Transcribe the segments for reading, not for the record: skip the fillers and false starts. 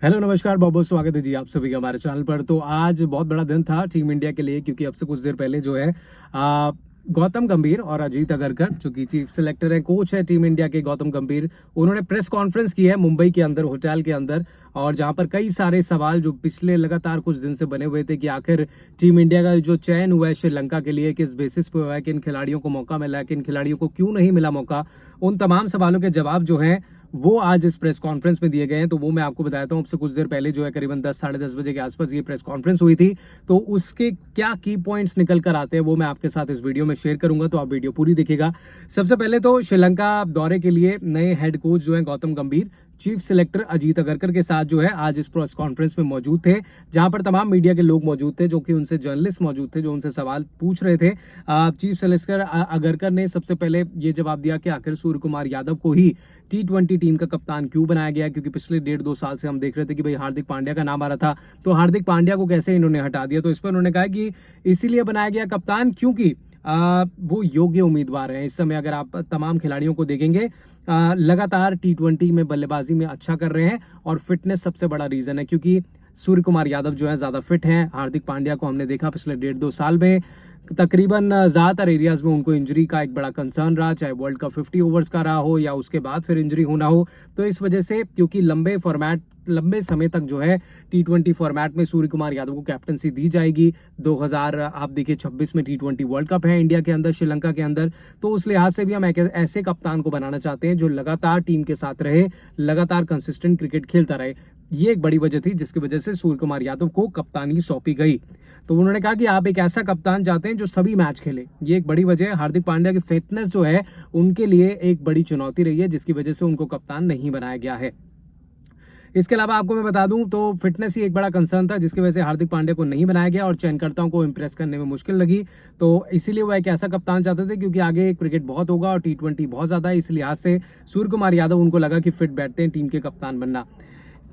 Hello नमस्कार, बहुत बहुत स्वागत है जी आप सभी का हमारे चैनल पर। तो आज बहुत बड़ा दिन था टीम इंडिया के लिए, क्योंकि अब से कुछ देर पहले जो है गौतम गंभीर और अजीत अगरकर, जो कि चीफ सिलेक्टर है, कोच है टीम इंडिया के गौतम गंभीर, उन्होंने प्रेस कॉन्फ्रेंस की है मुंबई के अंदर, होटल के अंदर। और जहां पर कई सारे सवाल जो पिछले लगातार कुछ दिन से बने हुए थे कि आखिर टीम इंडिया का जो चयन हुआ है श्रीलंका के लिए, किस बेसिस पे हुआ है, किन खिलाड़ियों को मौका मिला है, किन खिलाड़ियों को क्यों नहीं मिला मौका, उन तमाम सवालों के जवाब जो हैं वो आज इस प्रेस कॉन्फ्रेंस में दिए गए हैं। तो वो मैं आपको बताता हूँ। अब से कुछ देर पहले जो है करीबन 10 साढ़े 10 बजे के आसपास ये प्रेस कॉन्फ्रेंस हुई थी। तो उसके क्या की पॉइंट्स निकल कर आते हैं वो मैं आपके साथ इस वीडियो में शेयर करूंगा, तो आप वीडियो पूरी देखिएगा। सबसे पहले तो श्रीलंका दौरे के लिए नए हेड कोच जो है गौतम गंभीर चीफ सिलेक्टर अजीत अगरकर के साथ जो है आज इस प्रेस कॉन्फ्रेंस में मौजूद थे, जहां पर तमाम मीडिया के लोग मौजूद थे, जो कि उनसे जर्नलिस्ट मौजूद थे, जो उनसे सवाल पूछ रहे थे। चीफ सिलेक्टर अगरकर ने सबसे पहले ये जवाब दिया कि आखिर सूर्य कुमार यादव को ही T20 टीम का कप्तान क्यों बनाया गया, क्योंकि पिछले 1.5-2 साल से हम देख रहे थे कि भाई हार्दिक पांड्या का नाम आ रहा था, तो हार्दिक पांड्या को कैसे इन्होंने हटा दिया। तो इस पर उन्होंने कहा कि इसीलिए बनाया गया कप्तान क्योंकि वो योग्य उम्मीदवार हैं। इस समय अगर आप तमाम खिलाड़ियों को देखेंगे, लगातार T20 में बल्लेबाजी में अच्छा कर रहे हैं, और फिटनेस सबसे बड़ा रीजन है, क्योंकि सूर्य कुमार यादव जो है ज्यादा फिट हैं। हार्दिक पांड्या को हमने देखा पिछले 1.5-2 साल में तकरीबन ज्यादातर एरियाज में उनको इंजरी का एक बड़ा कंसर्न रहा, चाहे वर्ल्ड कप 50 ओवर्स का रहा हो या उसके बाद फिर इंजरी होना हो। तो इस वजह से, क्योंकि लंबे समय तक जो है T20 फॉर्मेट में सूर्य कुमार यादव को कैप्टनसी दी जाएगी। 2000 आप देखिए 26 में T20 वर्ल्ड कप है इंडिया के अंदर, श्रीलंका के अंदर। तो उस लिहाज से भी हम एक ऐसे कप्तान को बनाना चाहते हैं जो लगातार टीम के साथ रहे, लगातार कंसिस्टेंट क्रिकेट खेलता रहे। ये एक बड़ी वजह थी जिसकी वजह से सूर्य कुमार यादव को कप्तानी सौंपी गई। तो उन्होंने कहा कि आप एक ऐसा कप्तान चाहते हैं जो सभी मैच खेले, ये एक बड़ी वजह है। हार्दिक पांड्या की फिटनेस जो है उनके लिए एक बड़ी चुनौती रही है, जिसकी वजह से उनको कप्तान नहीं बनाया गया है। इसके अलावा आपको मैं बता दूं तो फिटनेस ही एक बड़ा कंसर्न था, जिसकी वजह से हार्दिक पांड्या को नहीं बनाया गया और चयनकर्ताओं को इंप्रेस करने में मुश्किल लगी। तो इसीलिए वो एक ऐसा कप्तान चाहते थे, क्योंकि आगे क्रिकेट बहुत होगा और T20 बहुत ज्यादा है, इस लिहाज से सूर्य कुमार यादव उनको लगा कि फिट बैठते हैं टीम के कप्तान बनना।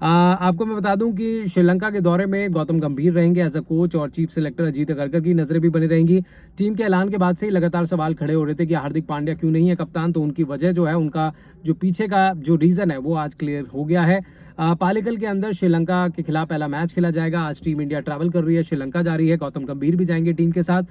आपको मैं बता दूं कि श्रीलंका के दौरे में गौतम गंभीर रहेंगे एज अ कोच, और चीफ सिलेक्टर अजीत अगरकर की नजरें भी बनी रहेंगी। टीम के ऐलान के बाद से ही लगातार सवाल खड़े हो रहे थे कि हार्दिक पांड्या क्यों नहीं है कप्तान, तो उनकी वजह जो है, उनका जो पीछे का जो रीजन है वो आज क्लियर हो गया है। पालीकल के अंदर श्रीलंका के खिलाफ पहला मैच खेला जाएगा। आज टीम इंडिया ट्रैवल कर रही है, श्रीलंका जा रही है, गौतम गंभीर भी जाएंगे टीम के साथ।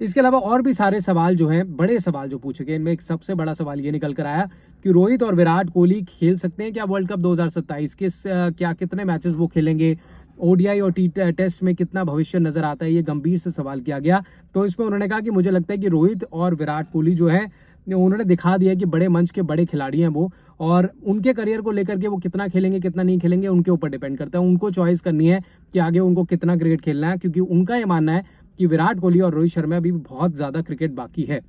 इसके अलावा और भी सारे सवाल जो हैं, बड़े सवाल जो पूछे गए, इनमें एक सबसे बड़ा सवाल ये निकल कर आया कि रोहित और विराट कोहली खेल सकते हैं क्या वर्ल्ड कप 2027 के, क्या कितने मैचेस वो खेलेंगे, ओडीआई और टेस्ट में कितना भविष्य नजर आता है, ये गंभीर से सवाल किया गया। तो इसमें उन्होंने कहा कि मुझे लगता है कि रोहित और विराट कोहली जो है, उन्होंने दिखा दिया कि बड़े मंच के बड़े खिलाड़ी हैं वो, और उनके करियर को लेकर के वो कितना खेलेंगे कितना नहीं खेलेंगे उनके ऊपर डिपेंड करता है। उनको चॉइस करनी है कि आगे उनको कितना क्रिकेट खेलना है, क्योंकि उनका ये मानना है कि विराट कोहली और रोहित शर्मा भी बहुत ज्यादा क्रिकेट बाकी है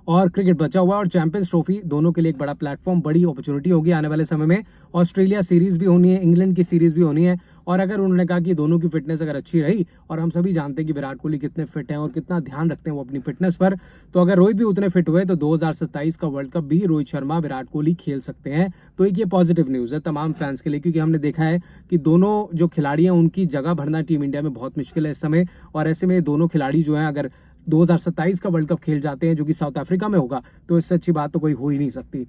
और क्रिकेट बचा हुआ, और चैंपियंस ट्रॉफी दोनों के लिए एक बड़ा प्लेटफॉर्म, बड़ी अपॉर्चुनिटी होगी आने वाले समय में। ऑस्ट्रेलिया सीरीज भी होनी है, इंग्लैंड की सीरीज भी होनी है। और अगर उन्होंने कहा कि दोनों की फिटनेस अगर अच्छी रही, और हम सभी जानते हैं कि विराट कोहली कितने फिट हैं और कितना ध्यान रखते हैं वो अपनी फिटनेस पर, तो अगर रोहित भी उतने फिट हुए तो 2027 का वर्ल्ड कप भी रोहित शर्मा विराट कोहली खेल सकते हैं। तो एक ये पॉजिटिव न्यूज है तमाम फैंस के लिए, क्योंकि हमने देखा है कि दोनों जो खिलाड़ी हैं उनकी जगह भरना टीम इंडिया में बहुत मुश्किल है इस समय, और ऐसे में दोनों खिलाड़ी जो हैं अगर 2027 का वर्ल्ड कप खेल जाते हैं, जो कि साउथ अफ्रीका में होगा, तो इससे अच्छी बात तो कोई हो ही नहीं सकती।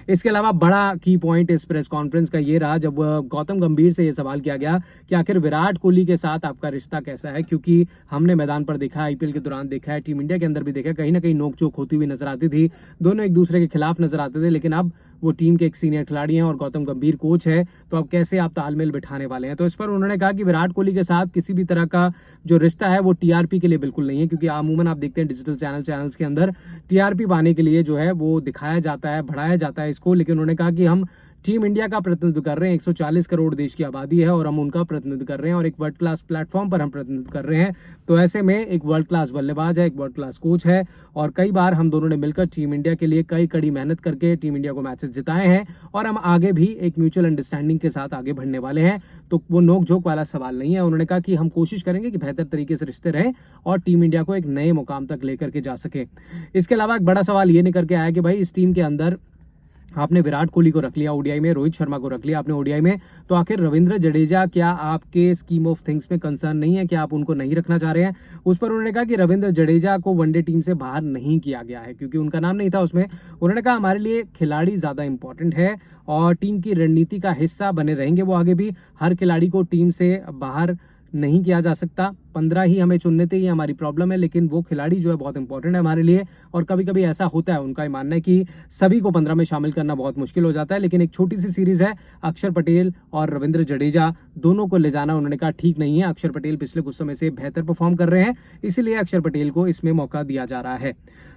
इसके अलावा बड़ा की पॉइंट इस प्रेस कॉन्फ्रेंस का ये रहा, जब गौतम गंभीर से ये सवाल किया गया कि आखिर विराट कोहली के साथ आपका रिश्ता कैसा है, क्योंकि हमने मैदान पर देखा, आईपीएल के दौरान देखा है, टीम इंडिया के अंदर भी देखा, कहीं ना कहीं नोकझोंक होती हुई नजर आती थी, दोनों एक दूसरे के खिलाफ नजर आते थे। लेकिन अब वो टीम के एक सीनियर खिलाड़ी हैं और गौतम गंभीर कोच है, तो अब कैसे आप तालमेल बिठाने वाले हैं। तो इस पर उन्होंने कहा कि विराट कोहली के साथ किसी भी तरह का जो रिश्ता है वो टीआरपी के लिए बिल्कुल नहीं है, क्योंकि अमूमन आप देखते हैं डिजिटल चैनल्स के अंदर टीआरपी पाने के लिए जो है वो दिखाया जाता है, बढ़ाया जाता है इसको। लेकिन उन्होंने कहा कि हम टीम इंडिया का प्रतिनिधित्व कर रहे हैं, 140 करोड़ देश की आबादी है और हम उनका प्रतिनिधित्व कर रहे हैं, और एक वर्ल्ड क्लास प्लेटफॉर्म पर हम प्रतिनिधित्व कर रहे हैं। तो ऐसे में एक वर्ल्ड क्लास बल्लेबाज है, एक वर्ल्ड क्लास कोच है, और कई बार हम दोनों ने मिलकर टीम इंडिया के लिए कई कड़ी मेहनत करके टीम इंडिया को मैचेस जिताए हैं, और हम आगे भी एक म्यूचुअल अंडरस्टैंडिंग के साथ आगे बढ़ने वाले हैं। तो वो नोक झोंक वाला सवाल नहीं है। उन्होंने कहा कि हम कोशिश करेंगे कि बेहतर तरीके से रिश्ते रहें और टीम इंडिया को एक नए मुकाम तक लेकर के जा सके। इसके अलावा एक बड़ा सवाल ये निकल के आया कि भाई इस टीम के अंदर आपने विराट कोहली को रख लिया ओडीआई में, रोहित शर्मा को रख लिया आपने ओडीआई में, तो आखिर रविंद्र जडेजा क्या आपके स्कीम ऑफ थिंग्स में कंसर्न नहीं है, क्या आप उनको नहीं रखना चाह रहे हैं? उस पर उन्होंने कहा कि रविंद्र जडेजा को वनडे टीम से बाहर नहीं किया गया है क्योंकि उनका नाम नहीं था उसमें। उन्होंने कहा हमारे लिए खिलाड़ी ज्यादा इंपॉर्टेंट है और टीम की रणनीति का हिस्सा बने रहेंगे वो आगे भी। हर खिलाड़ी को टीम से बाहर नहीं किया जा सकता, 15 ही हमें चुनने थे, ये हमारी प्रॉब्लम है, लेकिन वो खिलाड़ी जो है बहुत इंपॉर्टेंट है हमारे लिए। और कभी कभी ऐसा होता है, उनका मानना है कि सभी को 15 में शामिल करना बहुत मुश्किल हो जाता है, लेकिन एक छोटी सी सीरीज है, अक्षर पटेल और रविंद्र जडेजा दोनों को ले जाना उन्होंने कहा ठीक नहीं है। अक्षर पटेल पिछले कुछ समय से बेहतर परफॉर्म कर रहे हैं, इसीलिए अक्षर पटेल को इसमें मौका दिया जा रहा है।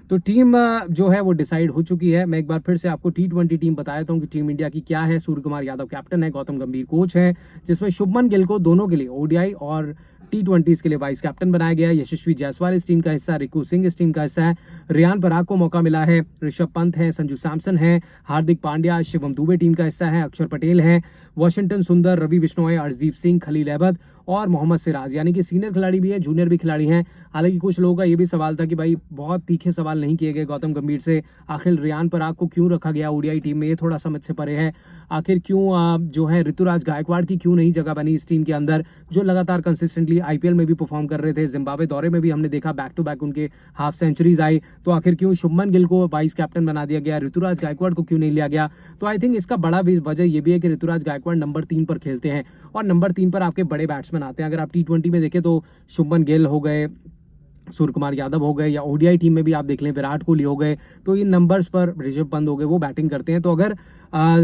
तो टीम जो है वो डिसाइड हो चुकी है। मैं एक बार फिर से आपको T20 टीम बता देता हूँ कि टीम इंडिया की क्या है। सूर्य कुमार यादव कैप्टन है, गौतम गंभीर कोच है, जिसमें शुभमन गिल को दोनों के लिए ओडीआई और T20 के लिए वाइस कैप्टन बनाया गया है। यशस्वी जायसवाल इस टीम का हिस्सा, रिकू सिंह इस टीम का हिस्सा है, रियान पराग को मौका मिला है, ऋषभ पंत है, संजू सैमसन है, हार्दिक पांड्या, शिवम दुबे टीम का हिस्सा है, अक्षर पटेल है, वाशिंगटन सुंदर, रवि बिश्नोई, अर्शदीप सिंह, खलील अहमद और मोहम्मद सिराज, यानी कि सीनियर खिलाड़ी भी है, जूनियर भी खिलाड़ी हैं। हालांकि कुछ लोगों का ये भी सवाल था कि भाई बहुत तीखे सवाल नहीं किए गए गौतम गंभीर से, आखिर रियान पराग को क्यों रखा गया ओडीआई टीम में, ये थोड़ा समझ से परे है। आखिर क्यों जो है ऋतुराज गायकवाड़ की क्यों नहीं जगह बनी इस टीम के अंदर, जो लगातार कंसिस्टेंटली आईपीएल में भी परफॉर्म कर रहे थे, जिम्बाब्वे दौरे में भी हमने देखा बैक टू बैक उनके हाफ सेंचुरीज आई। तो आखिर क्यों शुभमन गिल को वाइस कैप्टन बना दिया गया, ऋतुराज गायकवाड़ को क्यों नहीं लिया गया? तो आई थिंक इसका बड़ा वजह ये भी है कि ऋतुराज गायकवाड़ नंबर 3 पर खेलते हैं और नंबर 3 पर आपके बड़े बैट्समैन आते हैं। अगर आप T20 में देखें तो शुभमन गिल हो गए, सूर्य कुमार यादव हो गए, या ओडीआई टीम में भी आप देख लें विराट कोहली हो गए, तो इन नंबर्स पर ऋषभ पंत हो गए, वो बैटिंग करते हैं। तो अगर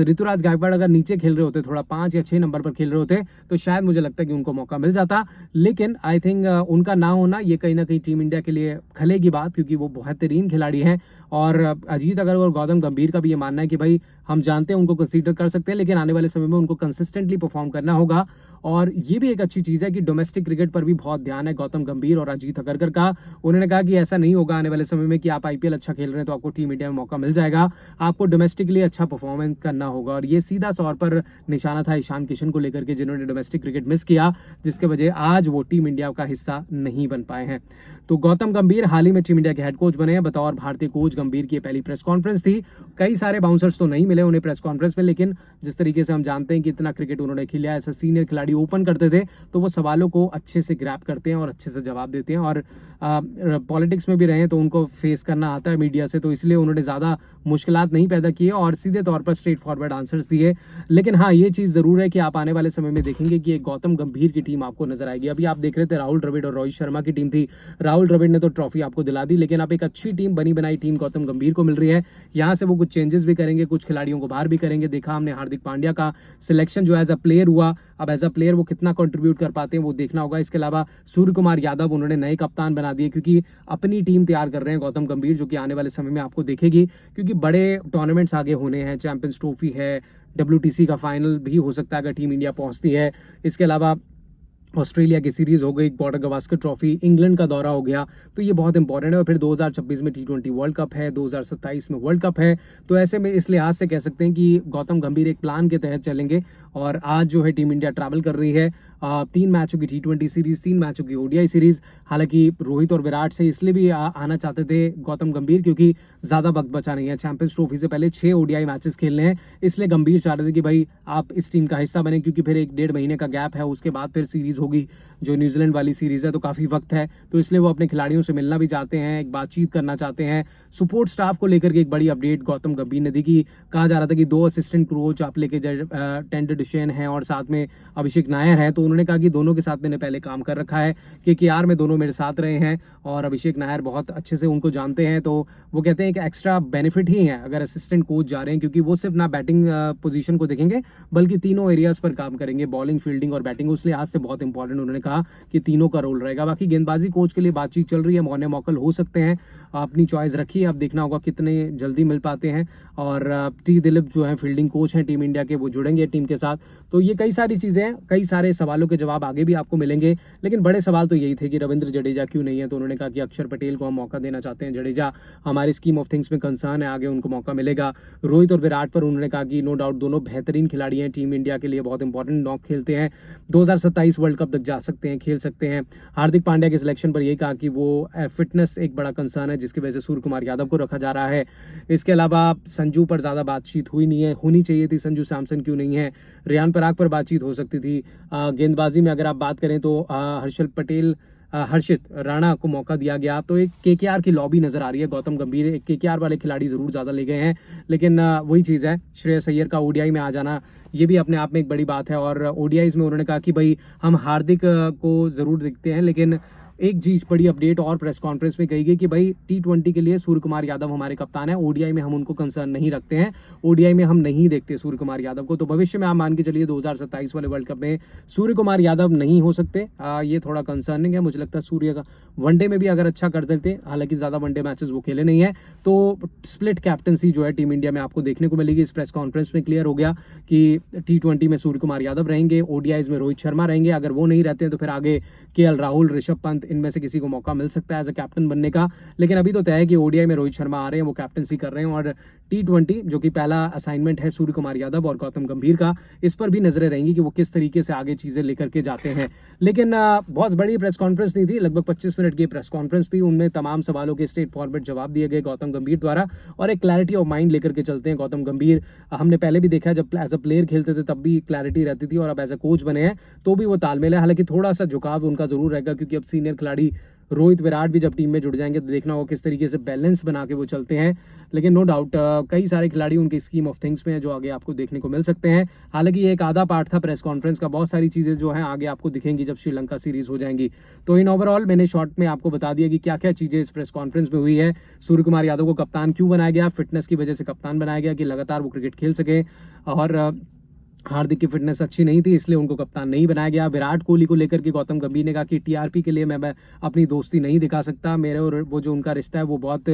ऋतुराज गायकवाड़ अगर नीचे खेल रहे होते, थोड़ा 5 या 6 नंबर पर खेल रहे होते, तो शायद मुझे लगता है कि उनको मौका मिल जाता। लेकिन आई थिंक उनका ना होना ये कहीं ना कहीं टीम इंडिया के लिए खले की बात, क्योंकि वो बेहतरीन खिलाड़ी हैं। और अजीत अग्रवाल और गौतम गंभीर का भी ये मानना है कि भाई हम जानते हैं उनको कंसीडर कर सकते हैं, लेकिन आने वाले समय में उनको कंसिस्टेंटली परफॉर्म करना होगा। और ये भी एक अच्छी चीज़ है कि डोमेस्टिक क्रिकेट पर भी बहुत ध्यान है गौतम गंभीर और अजीत अगरकर का। उन्होंने कहा कि ऐसा नहीं होगा आने वाले समय में कि आप आईपीएल अच्छा खेल रहे हैं तो आपको टीम इंडिया में मौका मिल जाएगा, आपको डोमेस्टिकली अच्छा परफॉर्मेंस करना होगा। और ये सीधा तौर पर निशाना था ईशान किशन को लेकर के, जिन्होंने डोमेस्टिक क्रिकेट मिस किया, जिसके वजह आज वो टीम इंडिया का हिस्सा नहीं बन पाए हैं। तो गौतम गंभीर हाल ही में टीम इंडिया के हेड कोच बने हैं। बतौर भारतीय कोच गंभीर की पहली प्रेस कॉन्फ्रेंस थी। कई सारे बाउंसर्स तो नहीं मिले उन्हें प्रेस कॉन्फ्रेंस में, लेकिन जिस तरीके से हम जानते हैं कि इतना क्रिकेट उन्होंने खेला, ऐसा सीनियर खिलाड़ी ओपन करते थे, तो वो सवालों को अच्छे से ग्रैप करते हैं और अच्छे से जवाब देते हैं। और पॉलिटिक्स में भी रहे तो उनको फेस करना आता है मीडिया से, तो इसलिए उन्होंने ज़्यादा मुश्किलात नहीं पैदा किए और सीधे तौर पर स्ट्रेट फॉरवर्ड आंसर्स दिए। लेकिन हाँ, ये चीज़ ज़रूर है कि आप आने वाले समय में देखेंगे कि एक गौतम गंभीर की टीम आपको नजर आएगी। अभी आप देख रहे थे राहुल द्रविड़ और रोहित शर्मा की टीम थी, राहुल द्रविड़ ने तो ट्रॉफी आपको दिला दी, लेकिन अब एक अच्छी टीम, बनी बनाई टीम गौतम गंभीर को मिल रही है। यहाँ से वो कुछ चेंजेस भी करेंगे, कुछ खिलाड़ियों को बाहर भी करेंगे। देखा हमने हार्दिक पांड्या का सिलेक्शन जो एज अ प्लेयर हुआ, अब एज अ प्लेयर वो कितना कंट्रीब्यूट कर पाते हैं वो देखना होगा। इसके अलावा सूर्य कुमार यादव उन्होंने नए कप्तान बना दिए, क्योंकि अपनी टीम तैयार कर रहे हैं गौतम गंभीर, जो कि आने वाले समय में आपको देखेगी, क्योंकि बड़े टूर्नामेंट्स आगे होने हैं। चैंपियंस ट्रॉफी है, WTC का फाइनल भी हो सकता है अगर टीम इंडिया पहुंचती है। इसके अलावा ऑस्ट्रेलिया की सीरीज हो गई, बॉर्डर गवास्कर ट्रॉफी, इंग्लैंड का दौरा हो गया, तो ये बहुत इंपॉर्टेंट है। और फिर 2026 में T20 वर्ल्ड कप है, 2027 में वर्ल्ड कप है। तो ऐसे में इस लिहाज से कह सकते हैं कि गौतम गंभीर एक प्लान के तहत चलेंगे। और आज जो है टीम इंडिया ट्रैवल कर रही है 3 मैचों की T20 सीरीज, 3 मैचों की ओडीआई सीरीज। हालांकि रोहित और विराट से इसलिए भी आना चाहते थे गौतम गंभीर, क्योंकि ज्यादा वक्त बचा नहीं है। चैंपियंस ट्रॉफी से पहले 6 ओडीआई मैचेस खेलने हैं, इसलिए गंभीर चाह रहे थे कि भाई आप इस टीम का हिस्सा बने, क्योंकि फिर 1-1.5 महीने का गैप है, उसके बाद फिर सीरीज होगी जो न्यूजीलैंड वाली सीरीज है, तो काफी वक्त है। तो इसलिए वो अपने खिलाड़ियों से मिलना भी चाहते हैं, एक बातचीत करना चाहते हैं। सपोर्ट स्टाफ को लेकर के एक बड़ी अपडेट गौतम गंभीर ने दी कि कहा जा रहा था कि 2 असिस्टेंट कोच आप लेके टेंडर डिशेन है और साथ में अभिषेक नायर है। तो उन्होंने कहा कि दोनों के साथ मैंने पहले काम कर रखा है, KKR में दोनों मेरे साथ रहे हैं और अभिषेक नायर बहुत अच्छे से उनको जानते हैं। तो वो कहते हैं कि एक्स्ट्रा बेनिफिट ही है अगर असिस्टेंट कोच जा रहे हैं, क्योंकि वो सिर्फ ना बैटिंग पोजीशन को देखेंगे बल्कि तीनों एरियाज पर काम करेंगे, बॉलिंग, फील्डिंग और बैटिंग। उसलिए आज से बहुत इंपॉर्टेंट उन्होंने कहा कि तीनों का रोल रहेगा। बाकी गेंदबाजी कोच के लिए बातचीत चल रही है, मौने मौकल हो सकते हैं, अपनी चॉइस रखिए, अब देखना होगा कितने जल्दी मिल पाते हैं। और टी दिलीप जो है फील्डिंग कोच हैं टीम इंडिया के, वो जुड़ेंगे टीम के साथ। तो ये कई सारी चीजें हैं, कई सारे सवालों सवालों के जवाब आगे भी आपको मिलेंगे, लेकिन बड़े सवाल तो यही थे कि रविंद्र जडेजा क्यों नहीं है। तो उन्होंने कहा कि अक्षर पटेल को हम मौका देना चाहते हैं, जडेजा हमारी स्कीम ऑफ थिंग्स में कंसर्न है, आगे उनको मौका मिलेगा। रोहित और विराट पर उन्होंने कहा कि नो डाउट दोनों बेहतरीन खिलाड़ी हैं, टीम इंडिया के लिए बहुत इंपॉर्टेंट नॉक खेलते हैं, 2027 वर्ल्ड कप तक जा सकते हैं, खेल सकते हैं। हार्दिक पांड्या के सिलेक्शन पर यही कहा कि वो फिटनेस एक बड़ा कंसर्न है, जिसकी वजह से सूर्य कुमार यादव को रखा जा रहा है। इसके अलावा संजू पर ज़्यादा बातचीत हुई नहीं है, होनी चाहिए थी, संजू सैमसन क्यों नहीं है। रियान पराग पर बातचीत हो सकती थी। गेंदबाजी में अगर आप बात करें तो हर्षित राणा को मौका दिया गया। तो एक केकेआर की लॉबी नजर आ रही है, गौतम गंभीर एक केकेआर वाले खिलाड़ी जरूर ज्यादा ले गए हैं, लेकिन वही चीज है, श्रेयस अय्यर का ओडीआई में आ जाना ये भी अपने आप में एक बड़ी बात है। और ओडीआईज में उन्होंने कहा कि भाई हम हार्दिक को जरूर दिखते हैं, लेकिन एक चीज बड़ी अपडेट और प्रेस कॉन्फ्रेंस में कही गई कि भाई T20 के लिए सूर्य कुमार यादव हमारे कप्तान है, ओडीआई में हम उनको कंसर्न नहीं रखते हैं, ओडीआई में हम नहीं देखते सूर्य कुमार यादव को। तो भविष्य में आप मान के चलिए 2027 वाले वर्ल्ड कप में सूर्य कुमार यादव नहीं हो सकते, ये थोड़ा कंसर्निंग है। मुझे लगता है सूर्य का वनडे में भी अगर अच्छा कर देते, हालांकि ज्यादा वनडे मैचेस वो खेले नहीं है, तो स्प्लिट कैप्टनसी जो है टीम इंडिया में आपको देखने को मिलेगी। इस प्रेस कॉन्फ्रेंस में क्लियर हो गया कि T20 में सूर्य कुमार यादव रहेंगे, ओडीआईज में रोहित शर्मा रहेंगे। अगर वो नहीं रहते हैं तो फिर आगे केएल राहुल, ऋषभ पंत, इनमें से किसी को मौका मिल सकता है एज अ कैप्टन बनने का। लेकिन अभी तो तय है कि ओडीआई में रोहित शर्मा आ रहे हैं, वो कैप्टनसी कर रहे हैं, और T20 जो कि पहला असाइनमेंट है सूर्य कुमार यादव और गौतम गंभीर का, इस पर भी नजरें रहेंगी कि वो किस तरीके से आगे चीजें लेकर के जाते हैं। लेकिन बहुत बड़ी प्रेस कॉन्फ्रेंस नहीं थी, लगभग 25 मिनट की प्रेस कॉन्फ्रेंस थी, उनमें तमाम सवालों के स्ट्रेट फॉरवर्ड जवाब दिए गए गौतम गंभीर द्वारा, और एक क्लैरिटी ऑफ माइंड लेकर के चलते हैं गौतम गंभीर। हमने पहले भी देखा है जब एज अ प्लेयर खेलते थे तब भी क्लैरिटी रहती थी, और अब एज अ कोच बने हैं तो भी वो तालमेल है। हालांकि थोड़ा सा झुकाव उनका जरूर रहेगा, क्योंकि अब सीनियर खिलाड़ी रोहित विराट भी जब टीम में जुड़ जाएंगे तो देखना होगा किस तरीके से बैलेंस बना के वो चलते हैं। लेकिन नो डाउट कई सारे खिलाड़ी उनकी स्कीम ऑफ थिंग्स में है जो आगे आपको देखने को मिल सकते हैं। हालांकि ये एक आधा पार्ट था प्रेस कॉन्फ्रेंस का, बहुत सारी चीजें जो हैं आगे आपको दिखेंगी जब श्रीलंका सीरीज हो जाएंगी। तो इन ओवरऑल मैंने शॉर्ट में आपको बता दिया कि क्या क्या चीजें इस प्रेस कॉन्फ्रेंस में हुई है। सूर्य कुमार यादव को कप्तान क्यों बनाया गया, फिटनेस की वजह से कप्तान बनाया गया कि लगातार वो क्रिकेट खेल सके, और हार्दिक की फिटनेस अच्छी नहीं थी इसलिए उनको कप्तान नहीं बनाया गया। विराट कोहली को लेकर के गौतम गंभीर ने कहा कि टीआरपी के लिए मैं अपनी दोस्ती नहीं दिखा सकता, मेरे और वो जो उनका रिश्ता है वो बहुत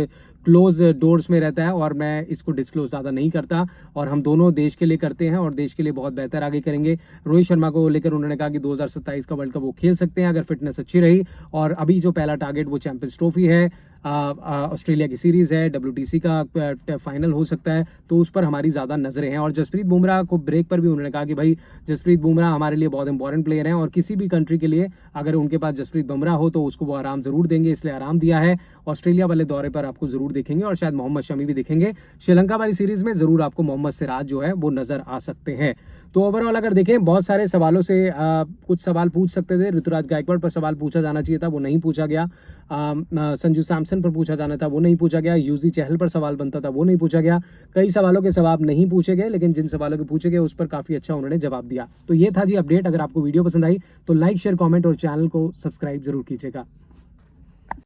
क्लोज डोर्स में रहता है, और मैं इसको डिस्क्लोज ज़्यादा नहीं करता, और हम दोनों देश के लिए करते हैं और देश के लिए बहुत बेहतर आगे करेंगे। रोहित शर्मा को लेकर उन्होंने कहा कि 2027 का वर्ल्ड कप वो खेल सकते हैं अगर फिटनेस अच्छी रही, और अभी जो पहला टारगेट वो चैंपियंस ट्रॉफी है, ऑस्ट्रेलिया की सीरीज है, WTC का फाइनल हो सकता है, तो उस पर हमारी ज़्यादा नजरें हैं। और जसप्रीत बुमराह को ब्रेक पर भी उन्होंने कहा कि भाई जसप्रीत बुमराह हमारे लिए बहुत इंपॉर्टेंट प्लेयर हैं, और किसी भी कंट्री के लिए अगर उनके पास जसप्रीत बुमराह हो तो उसको वो आराम जरूर देंगे, इसलिए आराम दिया है। ऑस्ट्रेलिया वाले दौरे पर आपको जरूर देखेंगे, और शायद मोहम्मद शमी भी दिखेंगे। श्रीलंका वाली सीरीज में जरूर आपको मोहम्मद सिराज जो है वो नजर आ सकते हैं। तो ओवरऑल अगर देखें बहुत सारे सवालों से कुछ सवाल पूछ सकते थे, ऋतुराज गायकवाड़ पर सवाल पूछा जाना चाहिए था, वो नहीं पूछा गया। संजू सैमसन पर पूछा जाना था, वो नहीं पूछा गया। यूजी चहल पर सवाल बनता था, वो नहीं पूछा गया। कई सवालों के जवाब नहीं पूछे गए, लेकिन जिन सवालों के पूछे गए उस पर काफी अच्छा उन्होंने जवाब दिया। तो ये था जी अपडेट। अगर आपको वीडियो पसंद आई तो लाइक, शेयर, कॉमेंट और चैनल को सब्सक्राइब जरूर कीजिएगा।